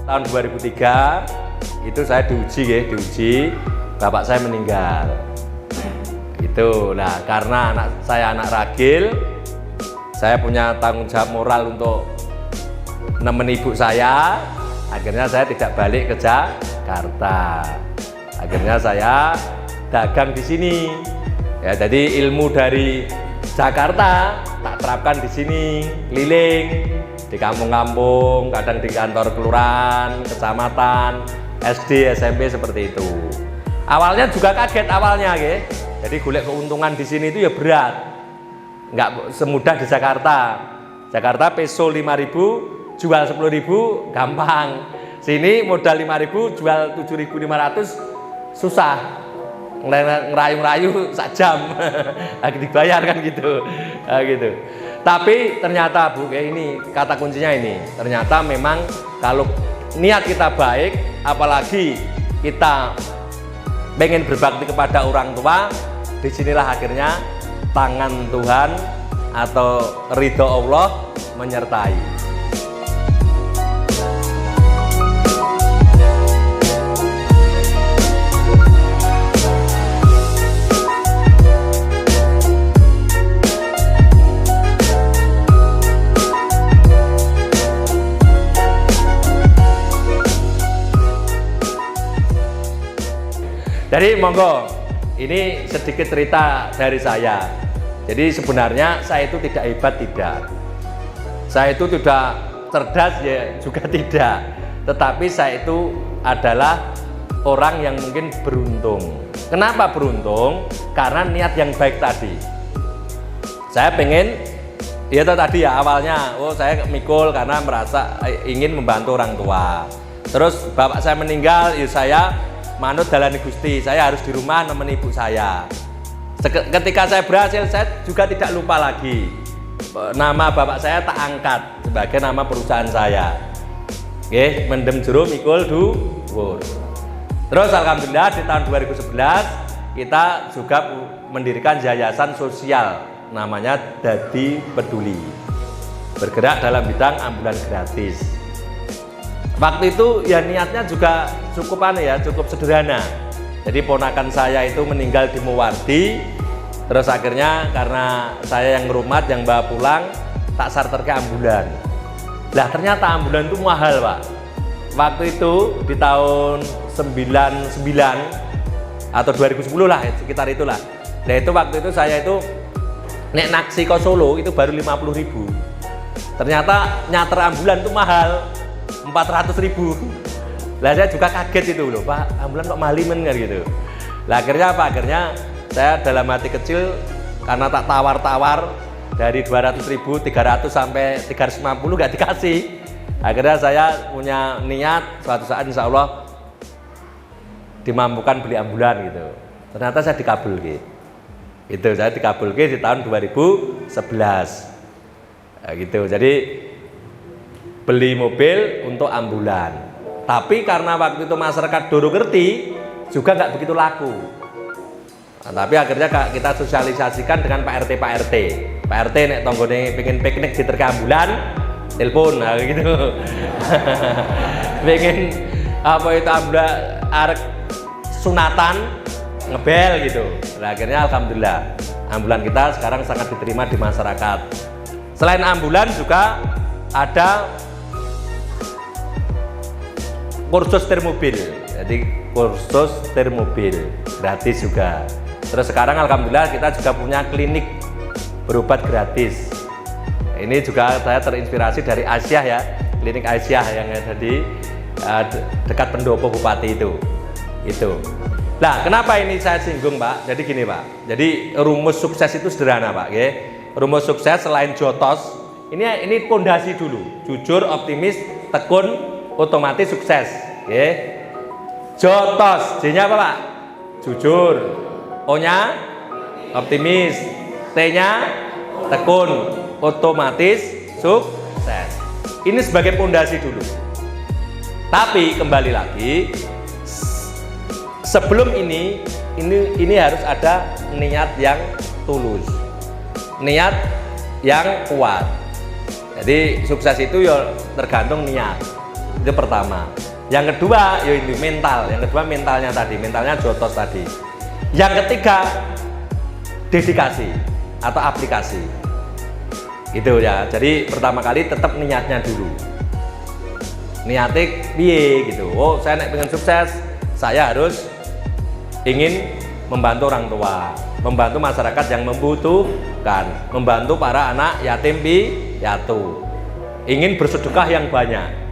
tahun 2003 itu saya diuji, bapak saya meninggal. Itu, nah karena saya anak ragil, saya punya tanggung jawab moral untuk nemenin ibu saya. Akhirnya saya tidak balik ke Jakarta. Akhirnya saya dagang di sini. Ya, jadi ilmu dari Jakarta tak terapkan di sini, keliling di kampung-kampung, kadang di kantor kelurahan, kecamatan, SD, SMP seperti itu. Awalnya juga kaget awalnya, ya. Jadi golek keuntungan di sini itu ya berat, nggak semudah di Jakarta. Jakarta peso 5.000, jual 10.000 gampang. Sini modal 5.000, jual 7.500 susah. Ngerayu-rayu sak jam lagi dibayar kan gitu. Nah, gitu. Tapi ternyata Bu, kayak ini kata kuncinya ini. Ternyata memang kalau niat kita baik, apalagi kita pengen berbakti kepada orang tua, disinilah akhirnya tangan Tuhan atau ridho Allah menyertai. Jadi monggo, ini sedikit cerita dari saya. Jadi sebenarnya saya itu tidak hebat, tidak. Saya itu tidak cerdas, ya juga tidak. Tetapi saya itu adalah orang yang mungkin beruntung. Kenapa beruntung? Karena niat yang baik tadi. Saya pengen, ya tadi ya awalnya, saya mikul karena merasa ingin membantu orang tua. Terus bapak saya meninggal, ya saya manut dalani Gusti, saya harus di rumah nemenin ibu saya. Ketika saya berhasil, saya juga tidak lupa lagi nama bapak saya tak angkat sebagai nama perusahaan saya. Oke, mendem jero mikul dhuwur. Terus alhamdulillah di tahun 2011 kita juga mendirikan yayasan sosial namanya Dadi Peduli, bergerak dalam bidang ambulan gratis. Waktu itu ya niatnya juga cukup cukup sederhana. Jadi ponakan saya itu meninggal di Muwardi, terus akhirnya karena saya yang ngerumat, yang bawa pulang, tak charter ke ambulan. Lah ternyata ambulan itu mahal, Pak. Waktu itu di tahun 99 atau 2010 lah, sekitar itulah. Nah itu waktu itu saya itu nek naksi ke Solo itu baru 50.000. Ternyata nyater ambulan itu mahal. 400.000. Lah saya juga kaget itu loh, Pak, ambulan kok malimen kan gitu. Lah akhirnya apa? Akhirnya saya dalam hati kecil karena tak tawar-tawar dari 200.000, 300 sampai 350 nggak dikasih. Akhirnya saya punya niat suatu saat insya Allah dimampukan beli ambulan gitu. Ternyata saya dikabulkan. Itu saya dikabulkan di tahun 2011. Nah, gitu. Jadi beli mobil untuk ambulan, tapi karena waktu itu masyarakat dorong ngerti juga nggak begitu laku. Nah, tapi akhirnya kita sosialisasikan dengan Pak RT. Pak RT nek tonggone pengen piknik di ambulan, telepon, nah gitu. Pengen apa itu ambulan arek sunatan ngebel gitu. Nah, akhirnya alhamdulillah ambulan kita sekarang sangat diterima di masyarakat. Selain ambulan juga ada kursus termobil, jadi kursus termobil gratis juga. Terus sekarang alhamdulillah kita juga punya klinik berobat gratis. Ini juga saya terinspirasi dari Aisyah ya, klinik Aisyah yang ada di dekat Pendopo Bupati itu. Nah, kenapa ini saya singgung, Pak? Jadi gini, Pak. Jadi rumus sukses itu sederhana, Pak. Ya. Rumus sukses selain jotos, ini pondasi dulu. Jujur, optimis, tekun, otomatis sukses. Oke. Jotos, J-nya apa, Pak? Jujur. O-nya optimis. T-nya tekun, otomatis sukses. Ini sebagai pondasi dulu. Tapi kembali lagi, sebelum ini harus ada niat yang tulus, niat yang kuat. Jadi sukses itu ya tergantung niat. Itu pertama. Yang kedua, ya ini mental. Yang kedua mentalnya tadi, mentalnya jotos tadi. Yang ketiga, dedikasi atau aplikasi. Gitu ya. Jadi pertama kali tetap niatnya dulu. Niatnya piye gitu. Oh, saya pengen sukses, saya harus ingin membantu orang tua, membantu masyarakat yang membutuhkan, membantu para anak yatim piatu, ingin bersedekah yang banyak.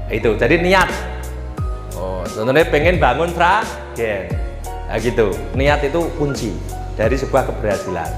Itu jadi niat. Oh, contohnya pengen bangun sragen. Nah, gitu. Niat itu kunci dari sebuah keberhasilan.